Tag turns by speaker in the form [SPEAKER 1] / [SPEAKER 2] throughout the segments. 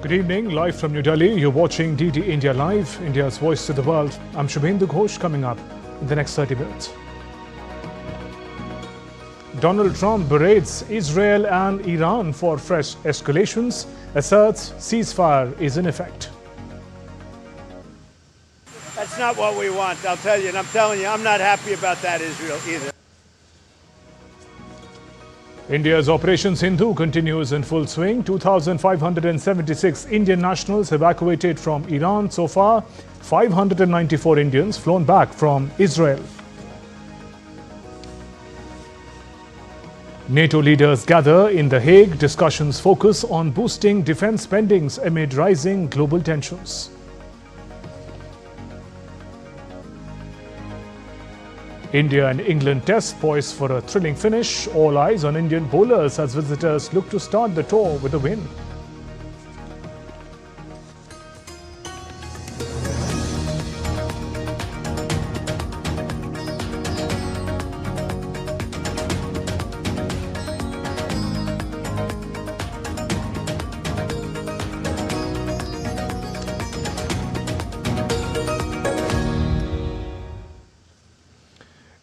[SPEAKER 1] Good evening, live from New Delhi. You're watching DD India Live, India's voice to the world. I'm Shubhendu Ghosh. Coming up in the next 30 minutes. Donald Trump berates Israel and Iran for fresh escalations, asserts ceasefire is in effect.
[SPEAKER 2] That's not what we want, I'll tell you. And I'm telling you, I'm not happy about that, Israel, either.
[SPEAKER 1] India's Operation Sindhu continues in full swing. 2,576 Indian nationals evacuated from Iran so far. 594 Indians flown back from Israel. NATO leaders gather in The Hague. Discussions focus on boosting defense spendings amid rising global tensions. India and England Test poised for a thrilling finish. All eyes on Indian bowlers as visitors look to start the tour with a win.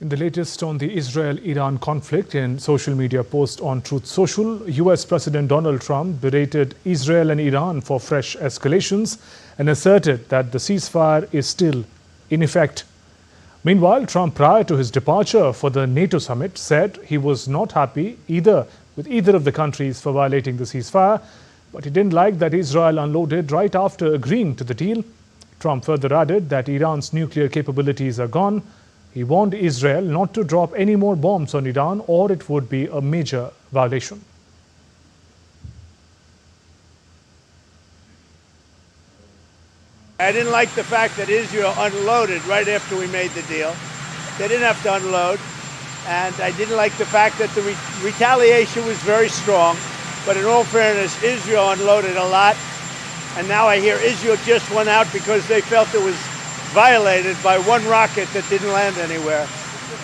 [SPEAKER 1] In the latest on the Israel-Iran conflict, in social media post on Truth Social, US President Donald Trump berated Israel and Iran for fresh escalations and asserted that the ceasefire is still in effect. Meanwhile, Trump, prior to his departure for the NATO summit, said he was not happy with either of the countries for violating the ceasefire, but he didn't like that Israel unloaded right after agreeing to the deal. Trump further added that Iran's nuclear capabilities are gone. He warned Israel not to drop any more bombs on Iran or it would be a major violation.
[SPEAKER 2] I didn't like the fact that Israel unloaded right after we made the deal. They didn't have to unload. And I didn't like the fact that the retaliation was very strong. But in all fairness, Israel unloaded a lot. And now I hear Israel just went out because they felt it was violated by one rocket that didn't land anywhere.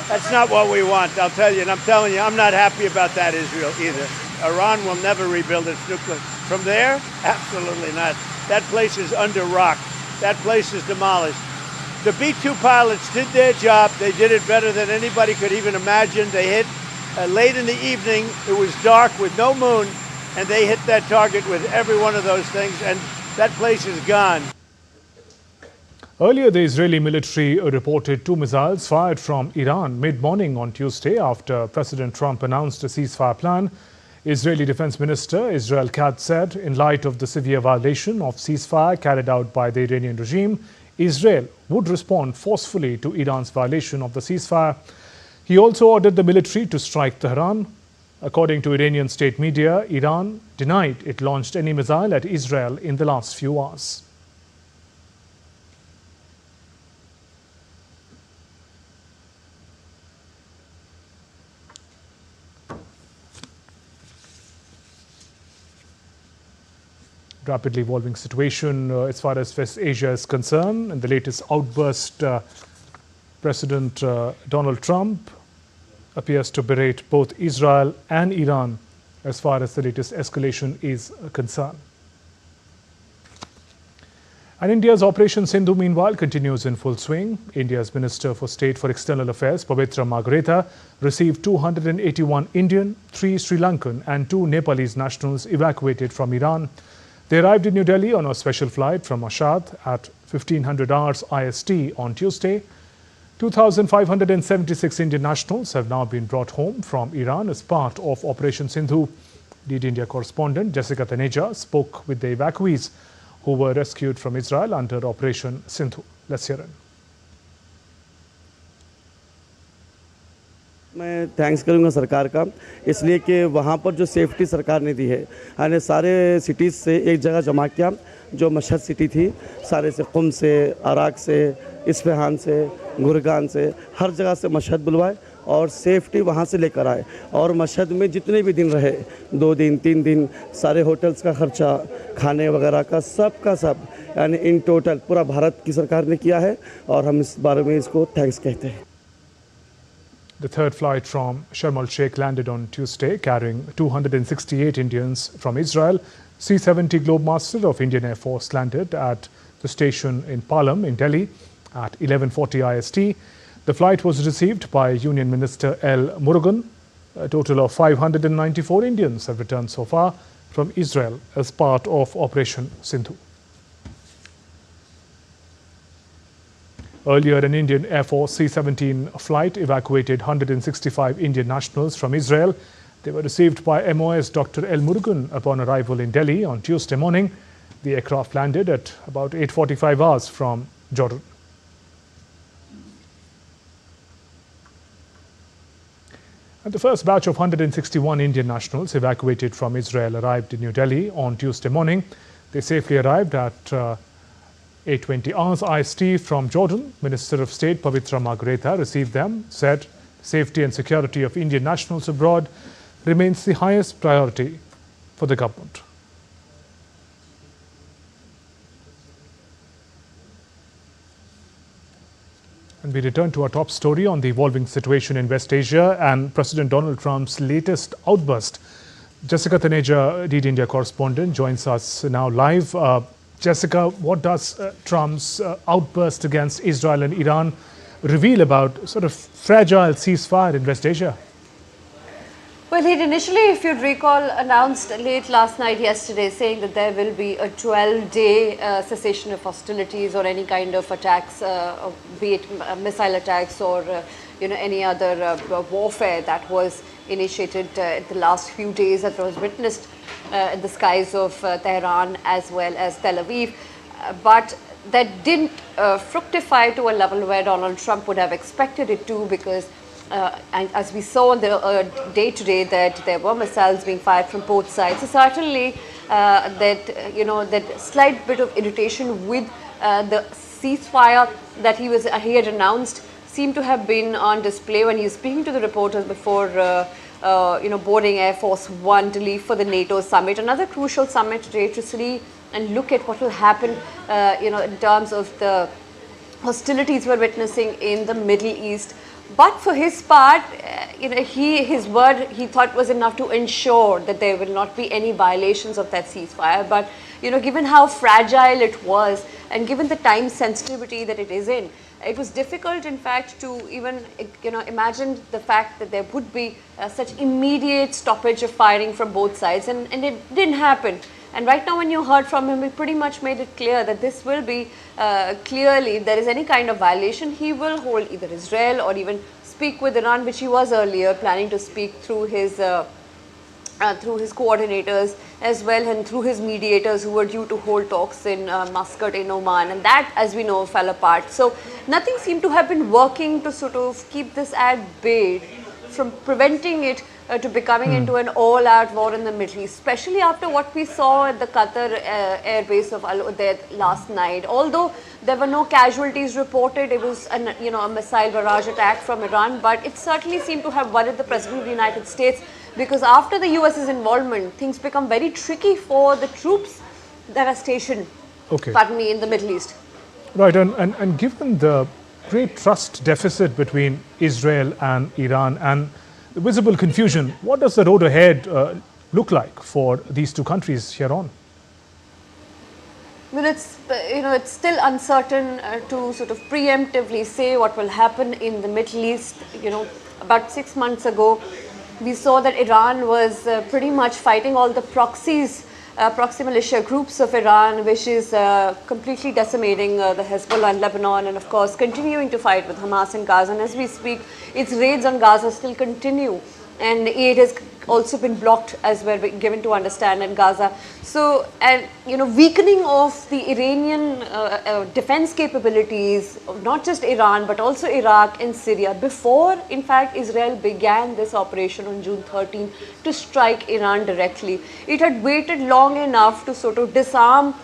[SPEAKER 2] That's not what we want, I'll tell you. And I'm telling you, I'm not happy about that, Israel, either. Iran will never rebuild its nuclear. From there, absolutely not. That place is under rock. That place is demolished. The B-2 pilots did their job. They did it better than anybody could even imagine. They hit late in the evening. It was dark with no moon, and they hit that target with every one of those things, and that place is gone.
[SPEAKER 1] Earlier, the Israeli military reported 2 missiles fired from Iran mid-morning on Tuesday after President Trump announced a ceasefire plan. Israeli Defense Minister Israel Katz said, in light of the severe violation of ceasefire carried out by the Iranian regime, Israel would respond forcefully to Iran's violation of the ceasefire. He also ordered the military to strike Tehran. According to Iranian state media, Iran denied it launched any missile at Israel in the last few hours. Rapidly evolving situation as far as West Asia is concerned. In the latest outburst, President Donald Trump appears to berate both Israel and Iran as far as the latest escalation is concerned. And India's Operation Sindhu, meanwhile, continues in full swing. India's Minister for State for External Affairs, Pavitra Margareta, received 281 Indian, 3 Sri Lankan and 2 Nepalese nationals evacuated from Iran. They arrived in New Delhi on a special flight from Mashhad at 1500 hours IST on Tuesday. 2,576 Indian nationals have now been brought home from Iran as part of Operation Sindhu. Lead India correspondent Jessica Taneja spoke with the evacuees who were rescued from Israel under Operation Sindhu. Let's hear it.
[SPEAKER 3] मैं thanks करूंगा सरकार का, इसलिए कि वहाँ पर जो safety सरकार ने दी है, यानी सारे सिटीज़ से एक जगह जमा किया. जो मशहद सिटी थी, सारे से कुम से, अराक से, इस्फहान से, गुरगान से, हर जगह से मशहद बुलवाए और सेफ्टी वहाँ से लेकर आए. और मशहद में जितने भी दिन रहे, 2 दिन 3 दिन, सारे होटल्स का खर्चा, खाने वगैरह का सब यानी इन टोटल पूरा भारत की सरकार ने किया है और हम इस बारे में इसको थैंक्स कहते हैं.
[SPEAKER 1] The third flight from Sharm el-Sheikh landed on Tuesday, carrying 268 Indians from Israel. C-70 Globemaster of Indian Air Force landed at the station in Palam in Delhi at 11:40 IST. The flight was received by Union Minister L. Murugan. A total of 594 Indians have returned so far from Israel as part of Operation Sindhu. Earlier, an Indian Air Force C-17 flight evacuated 165 Indian nationals from Israel. They were received by MOS Dr. L. Murugan upon arrival in Delhi on Tuesday morning. The aircraft landed at about 8:45 hours from Jordan. And the first batch of 161 Indian nationals evacuated from Israel arrived in New Delhi on Tuesday morning. They safely arrived at 8:20 hours IST from Jordan. Minister of State Pavitra Margareta received them, said safety and security of Indian nationals abroad remains the highest priority for the government. And we return to our top story on the evolving situation in West Asia and President Donald Trump's latest outburst. Jessica Taneja, DD India correspondent, joins us now live. Jessica, what does Trump's outburst against Israel and Iran reveal about sort of fragile ceasefire in West Asia?
[SPEAKER 4] Well, he'd initially, if you'd recall, announced late last night, yesterday, saying that there will be a 12-day cessation of hostilities or any kind of attacks, be it missile attacks or any other warfare that was initiated in the last few days that was witnessed in the skies of Tehran as well as Tel Aviv. But that didn't fructify to a level where Donald Trump would have expected it to, because and as we saw on the day today, that there were missiles being fired from both sides. So certainly that slight bit of irritation with the ceasefire that he had announced seemed to have been on display when he was speaking to the reporters before boarding Air Force One to leave for the NATO summit. Another crucial summit today to see and look at what will happen in terms of the hostilities we're witnessing in the Middle East. But for his part, his word he thought was enough to ensure that there will not be any violations of that ceasefire. But given how fragile it was and given the time sensitivity that it is in, it was difficult, in fact, to even imagine the fact that there would be such immediate stoppage of firing from both sides, and it didn't happen. And right now, when you heard from him, he pretty much made it clear that this will be clearly, if there is any kind of violation, he will hold either Israel or even speak with Iran, which he was earlier planning to speak through his coordinators as well, and through his mediators who were due to hold talks in Muscat in Oman, and that, as we know, fell apart. So nothing seemed to have been working to sort of keep this at bay from preventing it to becoming into an all-out war in the Middle East, especially after what we saw at the Qatar air base of Al Udeid last night. Although there were no casualties reported, it was a missile barrage attack from Iran, but it certainly seemed to have worried the President of the United States, because after the US's involvement, things become very tricky for the troops that are stationed in the Middle East.
[SPEAKER 1] Right, and given the great trust deficit between Israel and Iran and the visible confusion, what does the road ahead look like for these two countries here on?
[SPEAKER 4] Well, it's still uncertain to sort of preemptively say what will happen in the Middle East. About 6 months ago, we saw that Iran was pretty much fighting all the proxy militia groups of Iran, which is completely decimating the Hezbollah in Lebanon, and of course continuing to fight with Hamas in Gaza. And as we speak, its raids on Gaza still continue, and aid has also been blocked, as we're given to understand, in Gaza. So, and weakening of the Iranian defense capabilities, not just Iran but also Iraq and Syria, before in fact Israel began this operation on June 13 to strike Iran directly. It had waited long enough to sort of disarm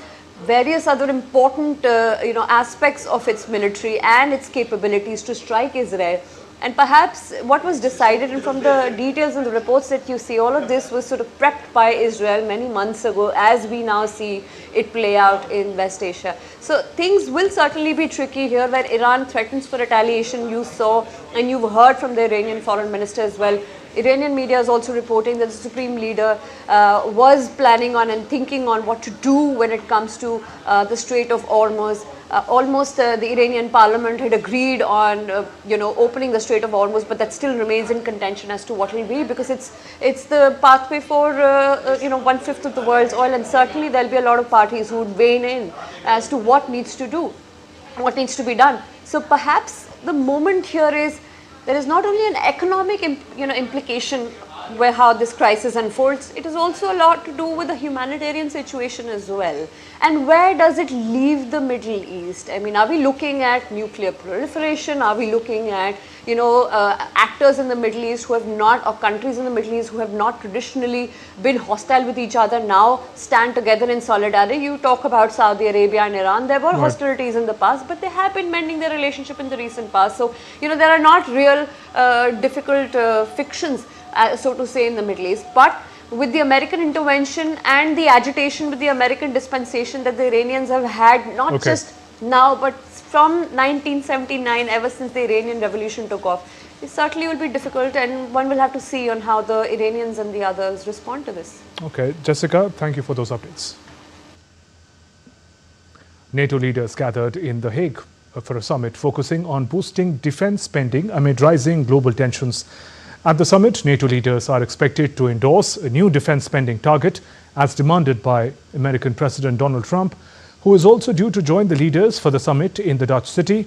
[SPEAKER 4] various other important aspects of its military and its capabilities to strike Israel. And perhaps what was decided, and from the details and the reports that you see, all of this was sort of prepped by Israel many months ago, as we now see it play out in West Asia. So things will certainly be tricky here, where Iran threatens for retaliation. You saw and you've heard from the Iranian foreign minister as well, Iranian media is also reporting that the supreme leader was planning on and thinking on what to do when it comes to the Strait of Hormuz. The Iranian parliament had agreed on, opening the Strait of Hormuz, but that still remains in contention as to what will be, because it's the pathway for, 1/5 of the world's oil, and certainly there'll be a lot of parties who would weigh in as to what needs to be done. So perhaps the moment here is there is not only an economic, implication where how this crisis unfolds, it is also a lot to do with the humanitarian situation as well. And where does it leave the Middle East? I mean, are we looking at nuclear proliferation? Are we looking at, actors in the Middle East who have not, or countries in the Middle East who have not traditionally been hostile with each other now stand together in solidarity? You talk about Saudi Arabia and Iran. There were hostilities in the past, but they have been mending their relationship in the recent past. So, there are not real difficult fictions, so to say, in the Middle East. But with the American intervention and the agitation with the American dispensation that the Iranians have had, not just now, but from 1979, ever since the Iranian revolution took off, it certainly will be difficult, and one will have to see on how the Iranians and the others respond to this.
[SPEAKER 1] Okay, Jessica, thank you for those updates. NATO leaders gathered in The Hague for a summit focusing on boosting defense spending amid rising global tensions. At the summit, NATO leaders are expected to endorse a new defense spending target as demanded by American President Donald Trump, who is also due to join the leaders for the summit in the Dutch city.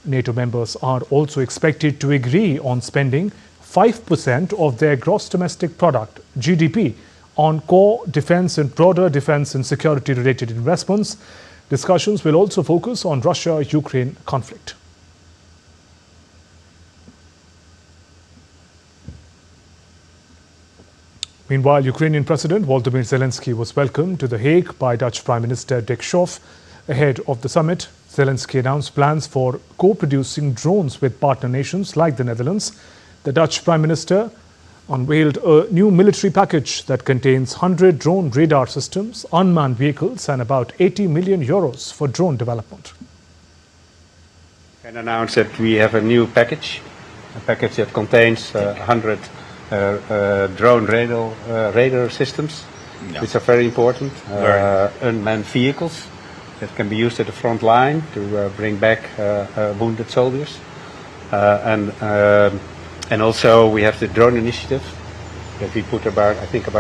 [SPEAKER 1] NATO members are also expected to agree on spending 5% of their gross domestic product, GDP, on core defense and broader defense and security related investments. Discussions will also focus on Russia-Ukraine conflict. Meanwhile, Ukrainian President Volodymyr Zelensky was welcomed to The Hague by Dutch Prime Minister Dick Schoof. Ahead of the summit, Zelensky announced plans for co-producing drones with partner nations like the Netherlands. The Dutch Prime Minister unveiled a new military package that contains 100 drone radar systems, unmanned vehicles, and about 80 million euros for drone development.
[SPEAKER 5] I can announce that we have a new package, a package that contains 100 drone radar systems, which are very important. Unmanned vehicles that can be used at the front line to bring back wounded soldiers. And also we have the drone initiative that we put about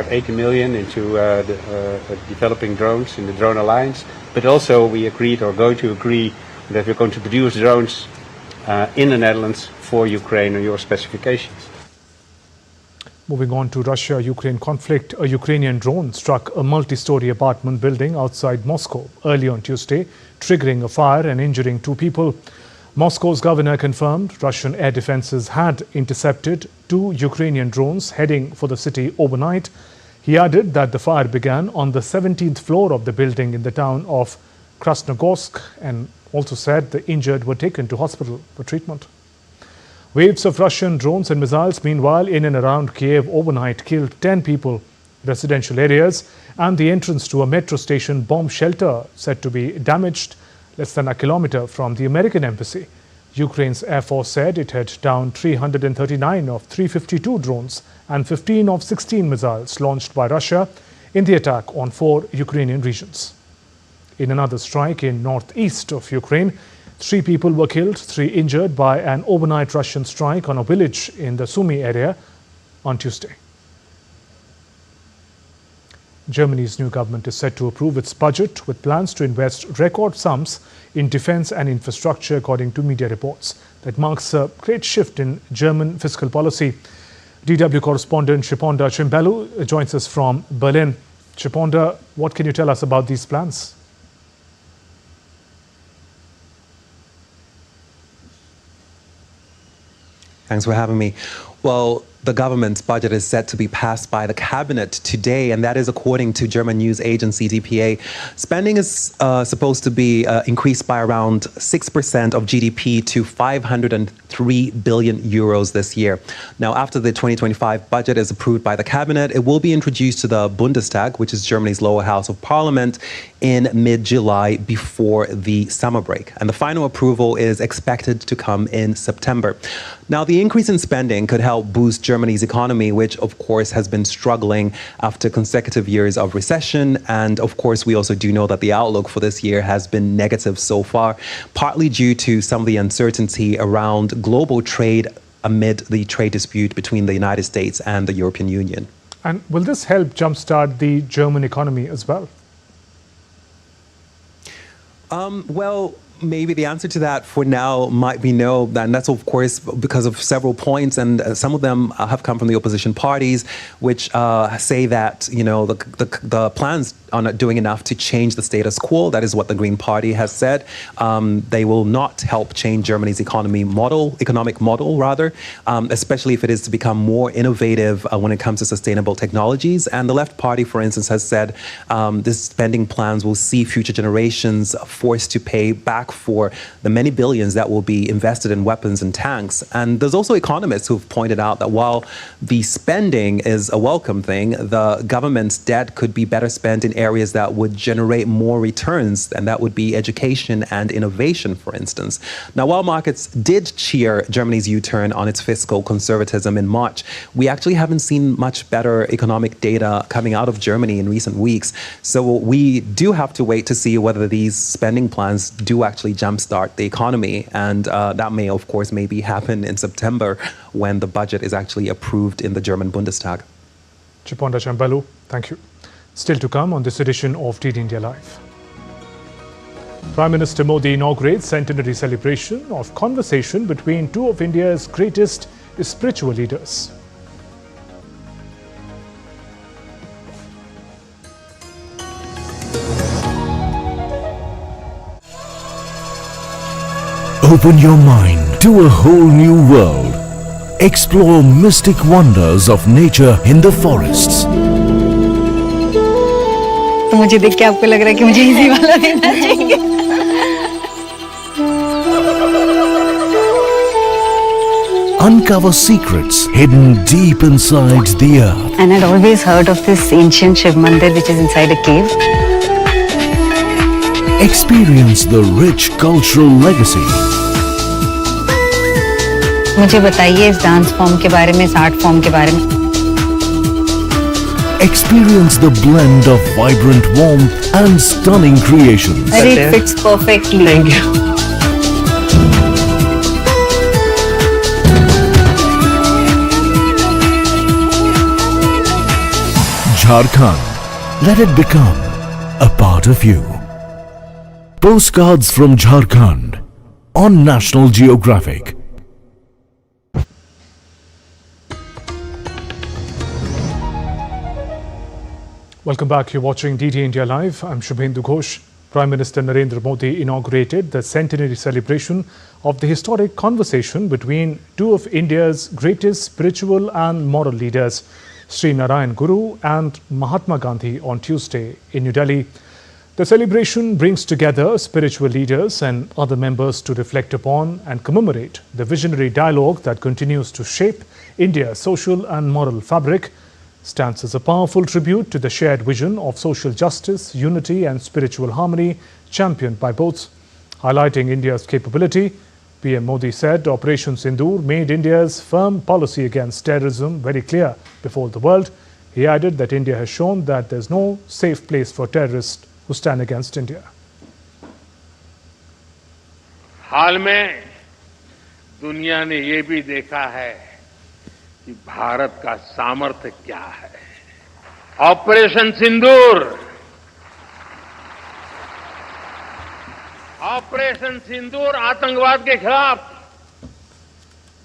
[SPEAKER 5] 80 million into developing drones in the Drone Alliance. But also we agreed, or going to agree, that we're going to produce drones in the Netherlands for Ukraine on your specifications.
[SPEAKER 1] Moving on to Russia-Ukraine conflict, a Ukrainian drone struck a multi-story apartment building outside Moscow early on Tuesday, triggering a fire and injuring 2 people. Moscow's governor confirmed Russian air defenses had intercepted 2 Ukrainian drones heading for the city overnight. He added that the fire began on the 17th floor of the building in the town of Krasnogorsk, and also said the injured were taken to hospital for treatment. Waves of Russian drones and missiles, meanwhile, in and around Kiev overnight killed 10 people. Residential areas and the entrance to a metro station bomb shelter said to be damaged less than a kilometer from the American embassy. Ukraine's Air Force said it had downed 339 of 352 drones and 15 of 16 missiles launched by Russia in the attack on 4 Ukrainian regions. In another strike in northeast of Ukraine, 3 people were killed, 3 injured by an overnight Russian strike on a village in the Sumy area on Tuesday. Germany's new government is set to approve its budget with plans to invest record sums in defense and infrastructure, according to media reports. That marks a great shift in German fiscal policy. DW correspondent Shiponda Chimbelu joins us from Berlin. Shiponda, what can you tell us about these plans?
[SPEAKER 6] Thanks for having me. Well, the government's budget is set to be passed by the cabinet today, and that is according to German news agency DPA. Spending is supposed to be increased by around 6% of GDP to 503 billion euros this year. Now, after the 2025 budget is approved by the cabinet, it will be introduced to the Bundestag, which is Germany's lower house of parliament, in mid-July before the summer break. And the final approval is expected to come in September. Now, the increase in spending could help boost Germany's economy, which of course has been struggling after consecutive years of recession. And of course, we also do know that the outlook for this year has been negative so far, partly due to some of the uncertainty around global trade amid the trade dispute between the United States and the European Union.
[SPEAKER 1] And will this help jumpstart the German economy as well?
[SPEAKER 6] Well, maybe the answer to that for now might be no. And that's, of course, because of several points. And some of them have come from the opposition parties, which say that, you know, the plans are not doing enough to change the status quo. That is what the Green Party has said. They will not help change Germany's economic model, especially if it is to become more innovative when it comes to sustainable technologies. And the Left Party, for instance, has said these spending plans will see future generations forced to pay back for the many billions that will be invested in weapons and tanks. And there's also economists who've pointed out that while the spending is a welcome thing, the government's debt could be better spent in areas that would generate more returns, and that would be education and innovation, for instance. Now, while markets did cheer Germany's U-turn on its fiscal conservatism in March, we actually haven't seen much better economic data coming out of Germany in recent weeks. So we do have to wait to see whether these spending plans do actually jumpstart the economy. And that may, of course, maybe happen in September when the budget is actually approved in the German Bundestag.
[SPEAKER 1] Chiponda Chambalu, thank you. Still to come on this edition of DD India Live. Prime Minister Modi inaugurates centenary celebration of conversation between two of India's greatest spiritual leaders.
[SPEAKER 7] Open your mind to a whole new world. Explore mystic wonders of nature in the forests.
[SPEAKER 8] तो मुझे देख के आपको लग रहा है कि मुझे इजी वाला देना चाहिए.
[SPEAKER 7] Uncover secrets hidden deep inside the earth.
[SPEAKER 8] And I'd always heard of this ancient Shiv Mandir which is inside a cave.
[SPEAKER 7] Experience the rich cultural legacy.
[SPEAKER 8] मुझे बताइए इस डांस फॉर्म के बारे में, इस आर्ट फॉर्म के बारे में.
[SPEAKER 7] Experience the blend of vibrant warmth and stunning creations.
[SPEAKER 8] It fits perfectly.
[SPEAKER 6] Thank you.
[SPEAKER 7] Jharkhand. Let it become a part of you. Postcards from Jharkhand on National Geographic.
[SPEAKER 1] Welcome back. You're watching DD India Live. I'm Shubhendu Ghosh. Prime Minister Narendra Modi inaugurated the centenary celebration of the historic conversation between two of India's greatest spiritual and moral leaders, Sri Narayan Guru and Mahatma Gandhi, on Tuesday in New Delhi. The celebration brings together spiritual leaders and other members to reflect upon and commemorate the visionary dialogue that continues to shape India's social and moral fabric, stands as a powerful tribute to the shared vision of social justice, unity and spiritual harmony championed by both. Highlighting India's capability, PM Modi said Operation Sindhu made India's firm policy against terrorism very clear before the world. He added that India has shown that there's no safe place for terrorists who stand against India.
[SPEAKER 9] हाल में दुनिया ने ये भी देखा है कि भारत का सामर्थ्य क्या है. ऑपरेशन सिंदूर, ऑपरेशन सिंदूर आतंकवाद के खिलाफ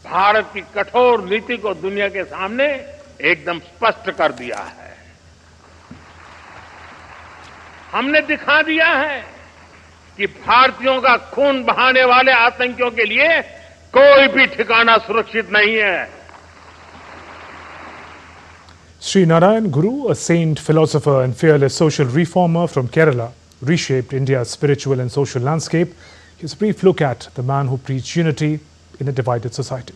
[SPEAKER 9] भारत की कठोर नीति को दुनिया के सामने एकदम स्पष्ट कर दिया है. हमने दिखा दिया है कि भारतीयों का खून बहाने वाले आतंकियों के लिए कोई भी ठिकाना सुरक्षित नहीं है.
[SPEAKER 1] Sri Narayan Guru, a saint, philosopher and fearless social reformer from Kerala, reshaped India's spiritual and social landscape. Here's a brief look at the man who preached unity in a divided society.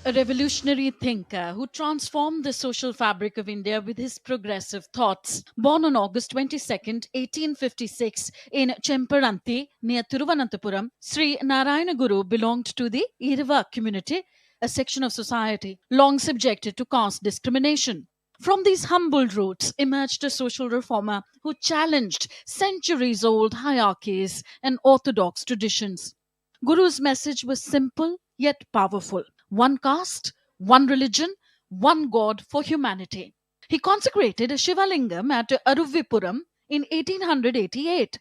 [SPEAKER 10] a revolutionary thinker who transformed the social fabric of India with his progressive thoughts. Born on August 22nd, 1856 in Chemparanti near Thiruvananthapuram, Sri Narayan Guru belonged to the Irava community, a section of society long subjected to caste discrimination. From these humble roots emerged a social reformer who challenged centuries-old hierarchies and orthodox traditions. Guru's message was simple yet powerful. One caste, one religion, one God for humanity. He consecrated a Shivalingam at Aruvipuram in 1888,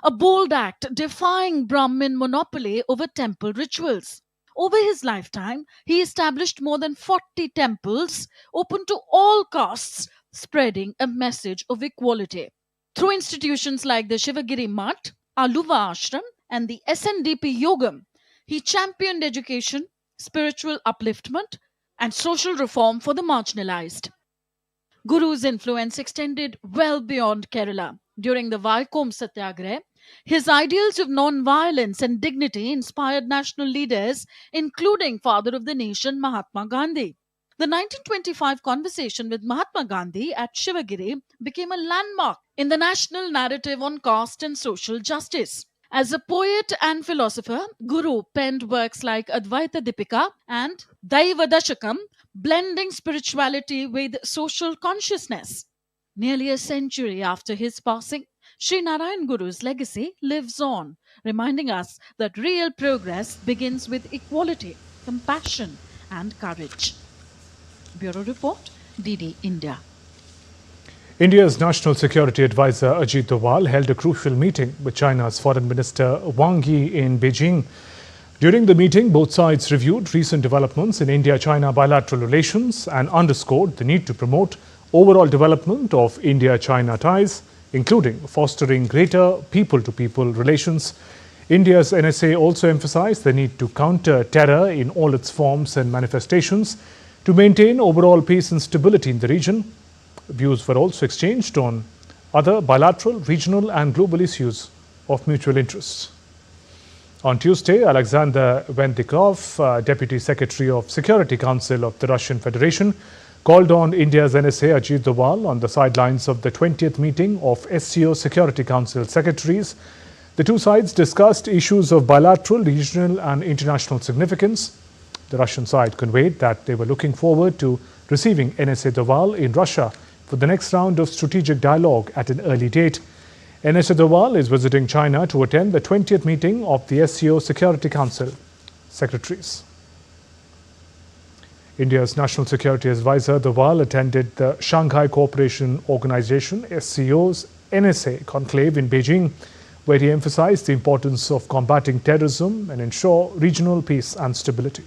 [SPEAKER 10] a bold act defying Brahmin monopoly over temple rituals. Over his lifetime, he established more than 40 temples open to all castes, spreading a message of equality. Through institutions like the Shivagiri Math, Aluva Ashram, and the SNDP Yogam, he championed education, spiritual upliftment, and social reform for the marginalized. Guru's influence extended well beyond Kerala. During the Vaikom Satyagraha, his ideals of non-violence and dignity inspired national leaders, including Father of the Nation Mahatma Gandhi. The 1925 conversation with Mahatma Gandhi at Shivagiri became a landmark in the national narrative on caste and social justice. As a poet and philosopher, Guru penned works like Advaita Dipika and Daivadashakam, blending spirituality with social consciousness. Nearly a century after his passing, Sri Narayan Guru's legacy lives on, reminding us that real progress begins with equality, compassion, and courage. Bureau Report, DD India.
[SPEAKER 1] India's National Security Advisor Ajit Dval held a crucial meeting with China's Foreign Minister Wang Yi in Beijing. During the meeting, both sides reviewed recent developments in India-China bilateral relations and underscored the need to promote overall development of India-China ties, including fostering greater people-to-people relations. India's NSA also emphasized the need to counter terror in all its forms and manifestations to maintain overall peace and stability in the region. Views were also exchanged on other bilateral, regional and global issues of mutual interest. On Tuesday, Alexander Vendikrov, Deputy Secretary of Security Council of the Russian Federation, called on India's NSA Ajit Dval on the sidelines of the 20th meeting of SCO Security Council secretaries. The two sides discussed issues of bilateral, regional and international significance. The Russian side conveyed that they were looking forward to receiving NSA Dval in Russia for the next round of strategic dialogue at an early date. NSA Dval is visiting China to attend the 20th meeting of the SCO Security Council secretaries. India's National Security Advisor Dval attended the Shanghai Cooperation Organization SCO's NSA conclave in Beijing, where he emphasized the importance of combating terrorism and ensure regional peace and stability.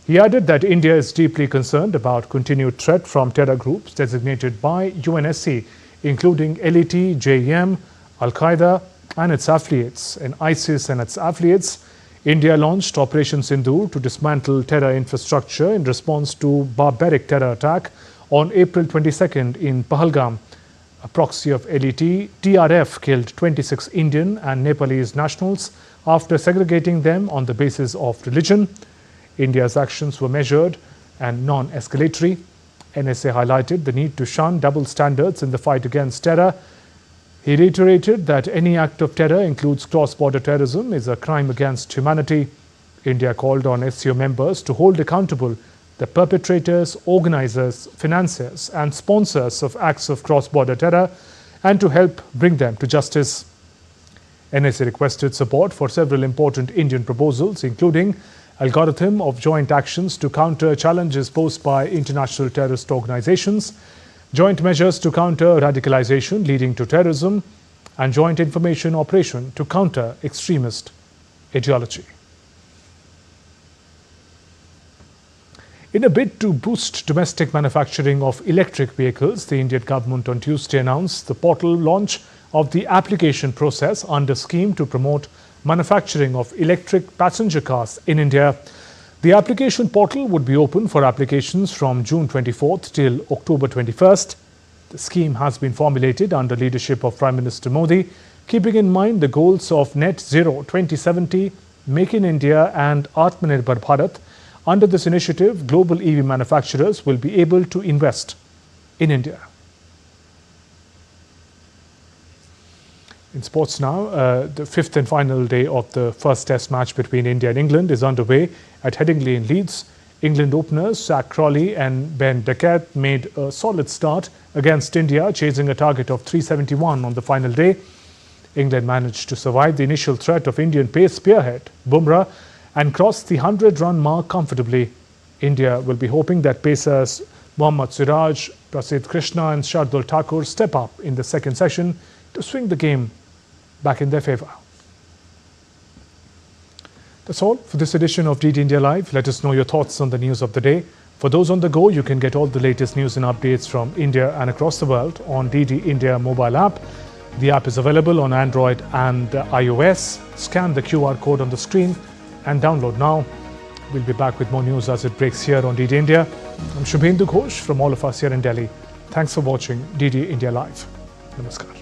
[SPEAKER 1] He added that India is deeply concerned about continued threat from terror groups designated by UNSC, including LET, JEM, Al-Qaeda and its affiliates, and ISIS and its affiliates. India launched Operation Sindhu to dismantle terror infrastructure in response to barbaric terror attack on April 22nd in Pahalgam. A proxy of LET, TRF killed 26 Indian and Nepalese nationals after segregating them on the basis of religion. India's actions were measured and non-escalatory. NSA highlighted the need to shun double standards in the fight against terror. He reiterated that any act of terror includes cross-border terrorism is a crime against humanity. India called on SCO members to hold accountable the perpetrators, organizers, financiers and sponsors of acts of cross-border terror and to help bring them to justice. NSA requested support for several important Indian proposals, including algorithm of joint actions to counter challenges posed by international terrorist organizations, joint measures to counter radicalization leading to terrorism, and joint information operation to counter extremist ideology. In a bid to boost domestic manufacturing of electric vehicles, the Indian government on Tuesday announced the portal launch of the application process under scheme to promote manufacturing of electric passenger cars in India. The application portal would be open for applications from June 24th till October 21st. The scheme has been formulated under leadership of Prime Minister Modi, keeping in mind the goals of Net Zero 2070, Make in India and Atmanirbhar Bharat. Under this initiative, global EV manufacturers will be able to invest in India. In sports now, the fifth and final day of the first test match between India and England is underway at Headingley in Leeds. England openers Zach Crawley and Ben Duckett made a solid start against India, chasing a target of 371 on the final day. England managed to survive the initial threat of Indian pace spearhead Bumrah and cross the 100-run mark comfortably. India will be hoping that pacers Mohammad Siraj, Prasidh Krishna and Shardul Thakur step up in the second session to swing the game back in their favour. That's all for this edition of DD India Live. Let us know your thoughts on the news of the day. For those on the go, you can get all the latest news and updates from India and across the world on DD India mobile app. The app is available on Android and iOS. Scan the QR code on the screen and download now. We'll be back with more news as it breaks here on DD India. I'm Shubhendu Ghosh from all of us here in Delhi. Thanks for watching DD India Live. Namaskar.